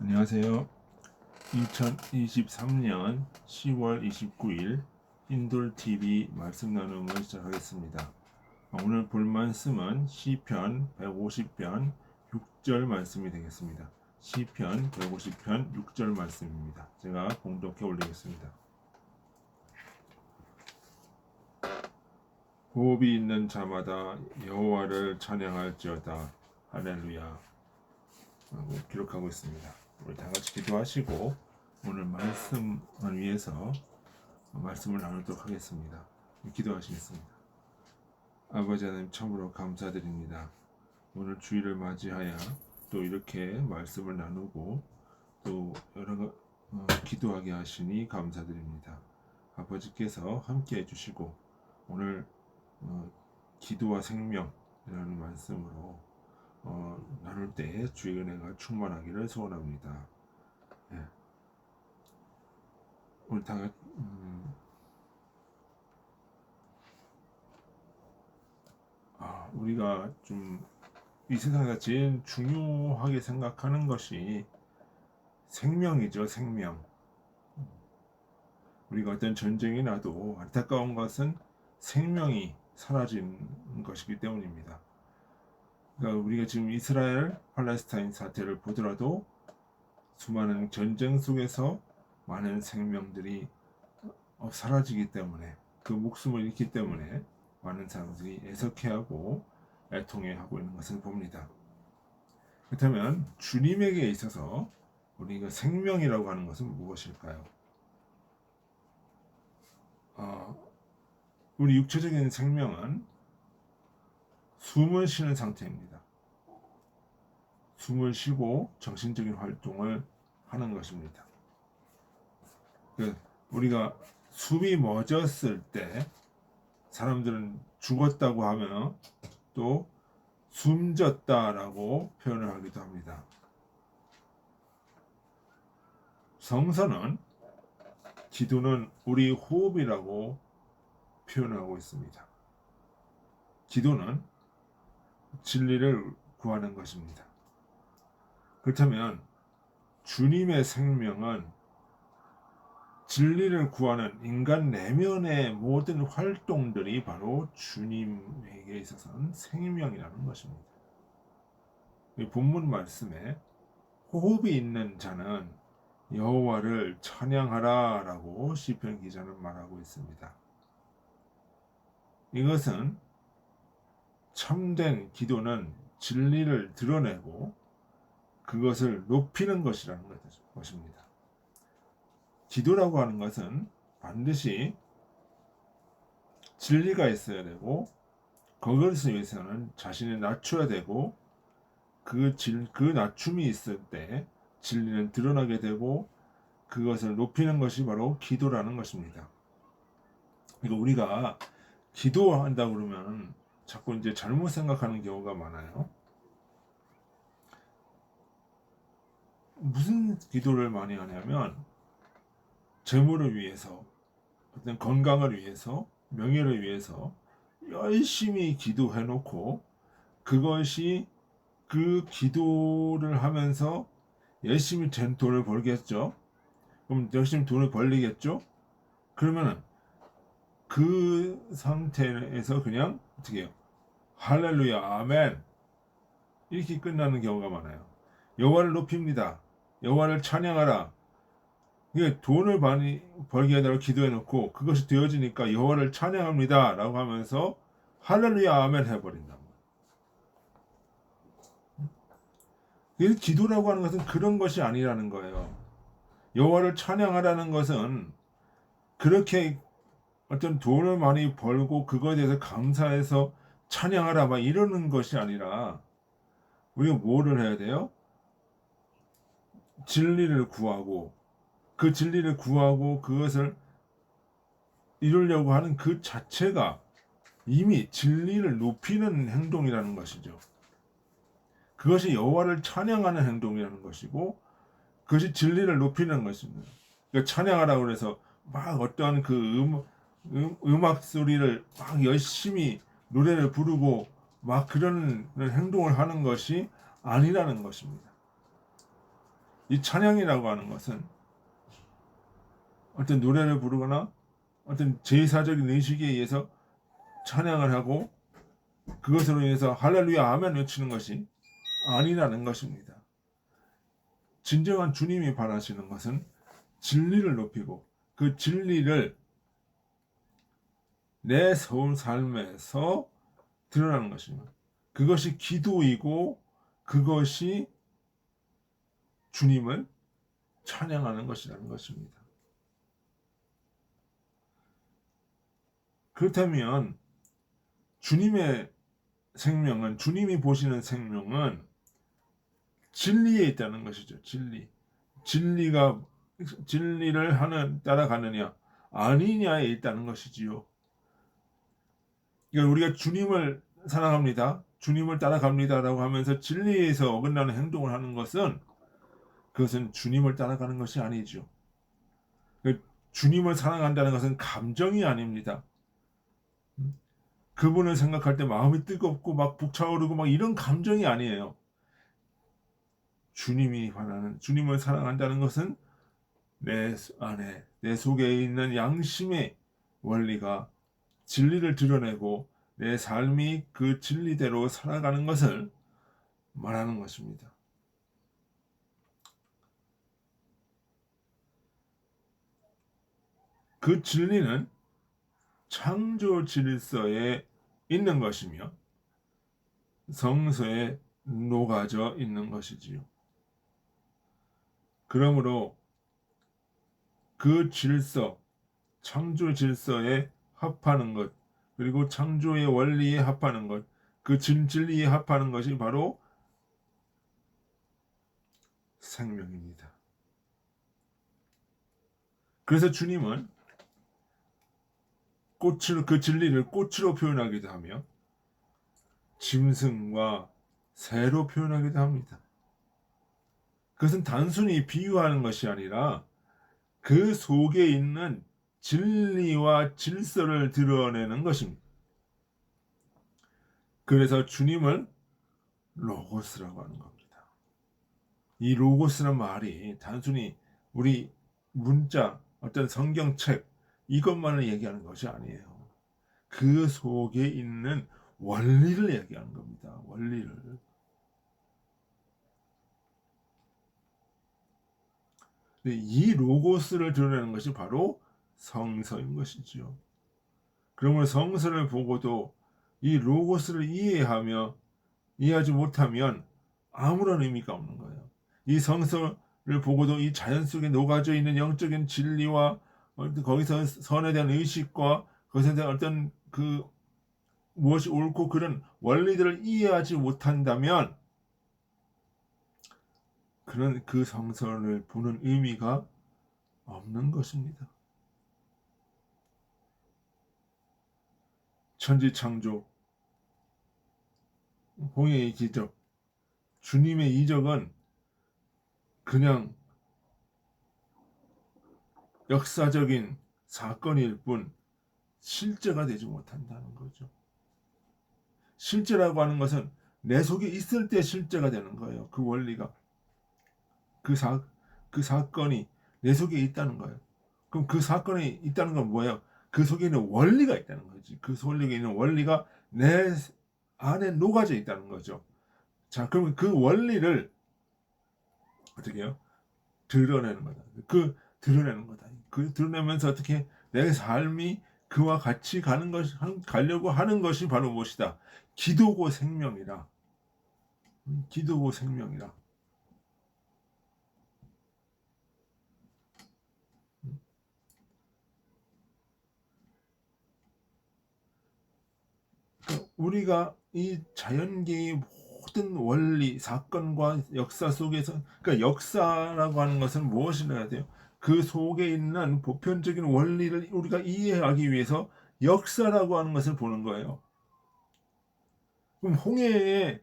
안녕하세요. 2023년 10월 29일 흰돌TV 말씀 나눔을 시작하겠습니다. 오늘 볼 말씀은 시편 150편 6절 말씀이 되겠습니다. 시편 150편 6절 말씀입니다. 제가 봉독해 올리겠습니다. 호흡이 있는 자마다 여호와를 찬양할지어다. 할렐루야. 라고 기록하고 있습니다. 우리 다 같이 기도하시고 오늘 말씀을 위해서 말씀을 나누도록 하겠습니다. 기도하시겠습니다. 아버지 하나님 참으로 감사드립니다. 오늘 주일을 맞이하여 또 이렇게 말씀을 나누고 또 여러 기도하게 하시니 감사드립니다. 아버지께서 함께 해주시고 오늘 기도와 생명이라는 말씀으로 나눌 때 주의 은혜가 충만하기를 소원합니다. 예. 우리 다 우리가 좀 이 세상에서 제일 중요하게 생각하는 것이 생명이죠. 생명. 우리가 어떤 전쟁이 나도 안타까운 것은 생명이 사라진 것이기 때문입니다. 그러니까 우리가 지금 이스라엘 팔레스타인 사태를 보더라도 수많은 전쟁 속에서 많은 생명들이 사라지기 때문에 그 목숨을 잃기 때문에 많은 사람들이 애석해하고 애통해하고 있는 것을 봅니다. 그렇다면 주님에게 있어서 우리가 생명이라고 하는 것은 무엇일까요? 우리 육체적인 생명은 숨을 쉬는 상태입니다. 숨을 쉬고 정신적인 활동을 하는 것입니다. 우리가 숨이 멎었을 때 사람들은 죽었다고 하면 또 숨졌다라고 표현을 하기도 합니다. 성서는 기도는 우리 호흡이라고 표현하고 있습니다. 기도는 진리를 구하는 것입니다. 그렇다면 주님의 생명은 진리를 구하는 인간 내면의 모든 활동들이 바로 주님에게 있어서는 생명이라는 것입니다. 이 본문 말씀에 호흡이 있는 자는 여호와를 찬양하라 라고 시편 기자는 말하고 있습니다. 이것은 참된 기도는 진리를 드러내고 그것을 높이는 것이라는 것입니다. 기도라고 하는 것은 반드시 진리가 있어야 되고 그것을 위해서는 자신을 낮춰야 되고 그 낮춤이 있을 때 진리는 드러나게 되고 그것을 높이는 것이 바로 기도라는 것입니다. 그러니까 우리가 기도한다 그러면 자꾸 이제 잘못 생각하는 경우가 많아요. 무슨 기도를 많이 하냐면 재물을 위해서, 어떤 건강을 위해서, 명예를 위해서 열심히 기도해놓고 그것이 그 기도를 하면서 열심히 돈을 벌겠죠. 그럼 열심히 돈을 벌리겠죠. 그러면은 그 상태에서 그냥 어떻게 해요? 할렐루야, 아멘 이렇게 끝나는 경우가 많아요. 여호와를 높입니다. 여호와를 찬양하라. 이게 돈을 많이 벌게 해달라고 기도해놓고 그것이 되어지니까 여호와를 찬양합니다 라고 하면서 할렐루야 아멘 해버린다. 기도라고 하는 것은 그런 것이 아니라는 거예요. 여호와를 찬양하라는 것은 그렇게 어떤 돈을 많이 벌고 그거에 대해서 감사해서 찬양하라 막 이러는 것이 아니라 우리가 뭐를 해야 돼요? 진리를 구하고 그 진리를 구하고 그것을 이루려고 하는 그 자체가 이미 진리를 높이는 행동이라는 것이죠. 그것이 여호와를 찬양하는 행동이라는 것이고 그것이 진리를 높이는 것입니다. 그러니까 찬양하라고 해서 막 어떠한 그 음악 소리를 막 열심히 노래를 부르고 막 그런 행동을 하는 것이 아니라는 것입니다. 이 찬양이라고 하는 것은 어떤 노래를 부르거나 어떤 제사적인 의식에 의해서 찬양을 하고 그것으로 인해서 할렐루야 아멘 외치는 것이 아니라는 것입니다. 진정한 주님이 바라시는 것은 진리를 높이고 그 진리를 내 삶에서 드러나는 것입니다. 그것이 기도이고 그것이 주님을 찬양하는 것이라는 것입니다. 그렇다면 주님의 생명은, 주님이 보시는 생명은 진리에 있다는 것이죠. 진리를 따라가느냐 아니냐에 있다는 것이지요. 그러니까 우리가 주님을 사랑합니다, 주님을 따라갑니다라고 하면서 진리에서 어긋나는 행동을 하는 것은 그것은 주님을 따라가는 것이 아니죠. 주님을 사랑한다는 것은 감정이 아닙니다. 그분을 생각할 때 마음이 뜨겁고 막 북차오르고 막 이런 감정이 아니에요. 주님을 사랑한다는 것은 내 안에, 내 속에 있는 양심의 원리가 진리를 드러내고 내 삶이 그 진리대로 살아가는 것을 말하는 것입니다. 그 진리는 창조 질서에 있는 것이며 성서에 녹아져 있는 것이지요. 그러므로 그 창조 질서에 합하는 것, 그리고 창조의 원리에 합하는 것, 그 진리에 합하는 것이 바로 생명입니다. 그래서 주님은 그 진리를 꽃으로 표현하기도 하며 짐승과 새로 표현하기도 합니다. 그것은 단순히 비유하는 것이 아니라 그 속에 있는 진리와 질서를 드러내는 것입니다. 그래서 주님을 로고스라고 하는 겁니다. 이 로고스란 말이 단순히 우리 문자, 어떤 성경책 이것만을 얘기하는 것이 아니에요. 그 속에 있는 원리를 얘기하는 겁니다. 원리를. 이 로고스를 드러내는 것이 바로 성서인 것이지요. 그러므로 성서를 보고도 이 로고스를 이해하지 못하면 아무런 의미가 없는 거예요. 이 성서를 보고도 이 자연 속에 녹아져 있는 영적인 진리와 거기서 선에 대한 의식과 거기서 대한 어떤 무엇이 옳고 그런 원리들을 이해하지 못한다면 그 성서를 보는 의미가 없는 것입니다. 천지창조, 홍해의 기적, 주님의 이적은 그냥 역사적인 사건일 뿐 실제가 되지 못한다는 거죠. 실제라고 하는 것은 내 속에 있을 때 실제가 되는 거예요. 그 원리가. 그 사건이 내 속에 있다는 거예요. 그럼 그 사건이 있다는 건 뭐예요? 그 속에 있는 원리가 있다는 거지. 그 속에 있는 원리가 내 안에 녹아져 있다는 거죠. 자, 그러면 그 원리를 어떻게 해요? 드러내는 거다. 드러내는 거다. 드러내면서 어떻게 내 삶이 그와 같이 가려고 하는 것이 바로 무엇이다? 기도고 생명이라. 기도고 생명이라. 우리가 이 자연계의 모든 원리, 사건과 역사 속에서, 그러니까 역사라고 하는 것은 무엇이라 해야 돼요? 그 속에 있는 보편적인 원리를 우리가 이해하기 위해서 역사라고 하는 것을 보는 거예요. 그럼 홍해의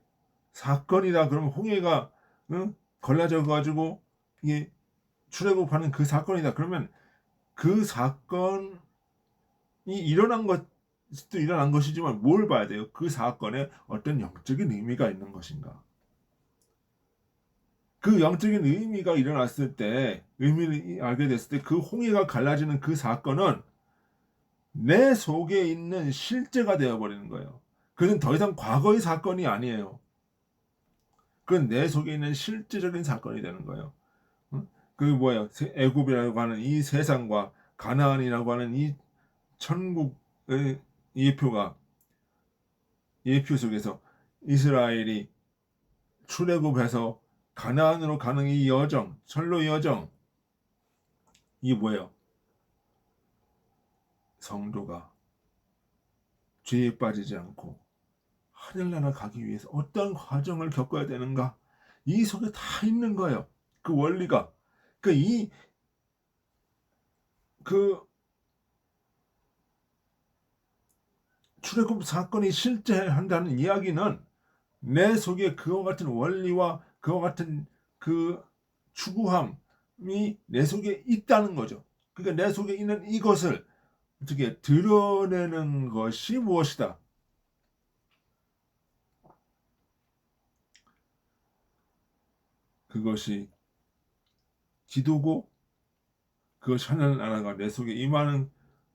사건이다. 그러면 홍해가 걸라져 가지고 이게 출애굽하는 그 사건이다. 그러면 그 사건이 일어난 것도 일어난 것이지만 뭘 봐야 돼요? 그 사건에 어떤 영적인 의미가 있는 것인가? 그 영적인 의미가 일어났을 때, 의미를 알게 됐을 때 그 홍해가 갈라지는 그 사건은 내 속에 있는 실제가 되어버리는 거예요. 그건 더 이상 과거의 사건이 아니에요. 그건 내 속에 있는 실제적인 사건이 되는 거예요. 응? 그 뭐예요? 애굽이라고 하는 이 세상과 가나안이라고 하는 이 천국의 예표 속에서 이스라엘이 출애굽해서 가나안으로 가는 이 여정, 선로 여정, 이게 뭐예요? 성도가 죄에 빠지지 않고 하늘나라 가기 위해서 어떤 과정을 겪어야 되는가? 이 속에 다 있는 거예요. 그 원리가. 그 출애굽 사건이 실제한다는 이야기는 내 속에 그와 같은 원리와 그와 같은 그 추구함이 내 속에 있다는 거죠. 그러니까 내 속에 있는 이것을 어떻게 드러내는 것이 무엇이다? 그것이 기도고, 그것이 하나님나라가 내 속에 임하는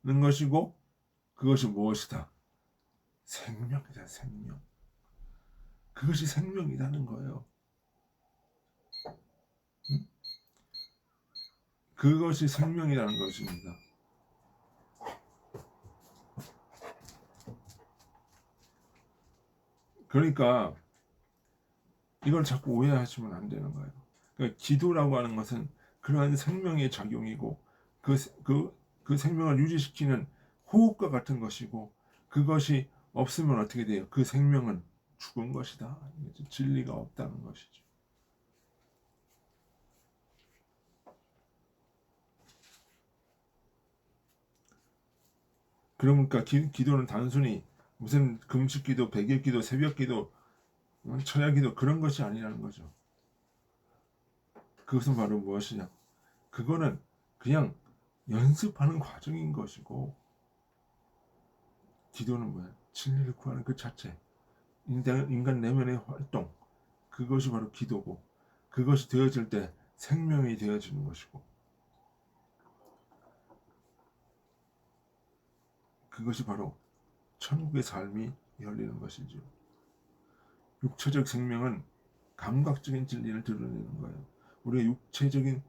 것이고, 그것이 무엇이다? 생명이다, 생명. 그것이 생명이라는 거예요. 그것이 생명이라는 것입니다. 그러니까 이걸 자꾸 오해하시면 안 되는 거예요. 그러니까 기도라고 하는 것은 그러한 생명의 작용이고 그 생명을 유지시키는 호흡과 같은 것이고, 그것이 없으면 어떻게 돼요? 그 생명은 죽은 것이다. 진리가 없다는 것이죠. 그러니까 기도는 단순히 무슨 금식기도, 백일기도, 새벽기도, 철야기도 그런 것이 아니라는 거죠. 그것은 바로 무엇이냐? 그거는 그냥 연습하는 과정인 것이고, 기도는 뭐야? 진리를 구하는 그 자체, 인간 내면의 활동, 그것이 바로 기도고, 그것이 되어질 때 생명이 되어지는 것이고, 그것이 바로 천국의 삶이 열리는 것이죠. 육체적 생명은 감각적인 진리를 드러내는 거예요. 우리가 육체적인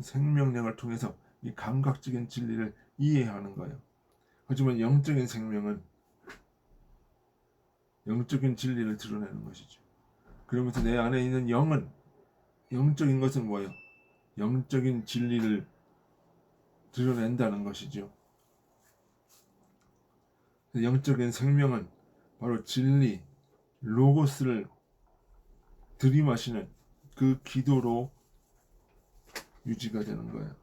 생명력을 통해서 이 감각적인 진리를 이해하는 거예요. 하지만 영적인 생명은 영적인 진리를 드러내는 것이죠. 그러면서 내 안에 있는 영적인 것은 뭐예요? 영적인 진리를 드러낸다는 것이죠. 영적인 생명은 바로 진리, 로고스를 들이마시는 그 기도로 유지가 되는 거예요.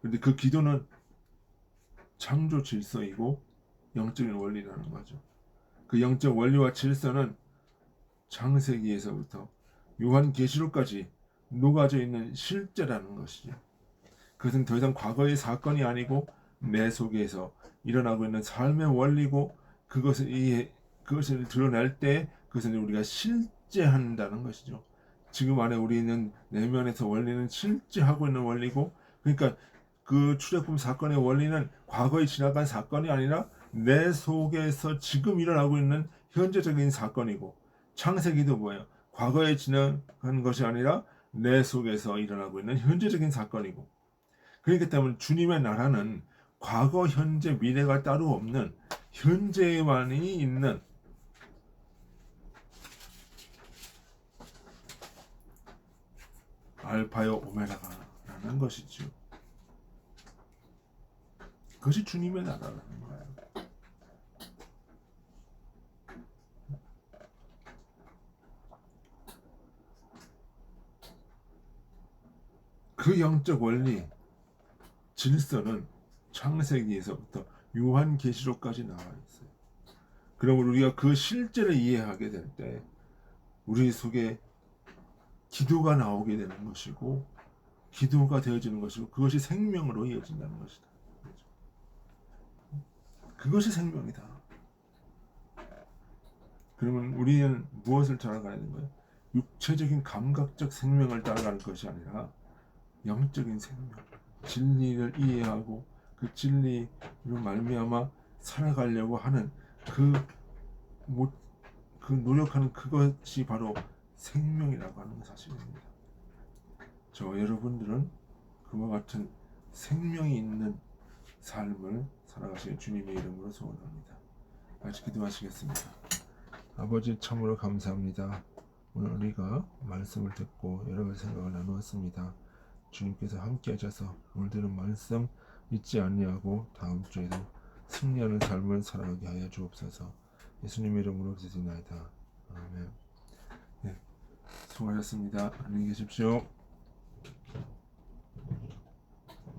그런데 그 기도는 창조 질서이고 영적인 원리라는 거죠. 그 영적 원리와 질서는 창세기에서부터 요한계시록까지 녹아져 있는 실제라는 것이죠. 그것은 더 이상 과거의 사건이 아니고 내 속에서 일어나고 있는 삶의 원리고, 그것을 드러낼 때 그것은 우리가 실제한다는 것이죠. 지금 안에 우리는 내면에서 원리는 실제하고 있는 원리고, 그러니까 그 출애굽 사건의 원리는 과거에 지나간 사건이 아니라 내 속에서 지금 일어나고 있는 현재적인 사건이고, 창세기도 뭐예요? 과거에 지나간 것이 아니라 내 속에서 일어나고 있는 현재적인 사건이고, 그렇기 때문에 주님의 나라는 과거, 현재, 미래가 따로 없는 현재만이 있는 알파요 오메가라는 것이죠. 그것이 주님의 나라라는 거예요. 그 영적 원리, 질서는 창세기에서부터 요한계시록까지 나와 있어요. 그러면 우리가 그 실제를 이해하게 될 때 우리 속에 기도가 나오게 되는 것이고, 기도가 되어지는 것이고, 그것이 생명으로 이어진다는 것이다. 그것이 생명이다. 그러면 우리는 무엇을 찾아가야 되는 거예요? 육체적인 감각적 생명을 따라가는 것이 아니라 영적인 생명, 진리를 이해하고 그 진리로 말미암아 살아가려고 하는 그, 그 노력하는 그것이 바로 생명이라고 하는 사실입니다. 저 여러분들은 그와 같은 생명이 있는 삶을 살아가시는 주님의 이름으로 소원합니다. 같이 기도하시겠습니다. 아버지, 참으로 감사합니다. 오늘 우리가 말씀을 듣고 여러 가지 생각을 나누었습니다. 주님께서 함께 하셔서 오늘 들은 말씀 잊지 아니하고 다음 주에도 승리하는 삶을 살아가게 하여 주옵소서. 예수님의 이름으로 기도드리나이다. 아멘. 네, 수고하셨습니다. 안녕히 계십시오.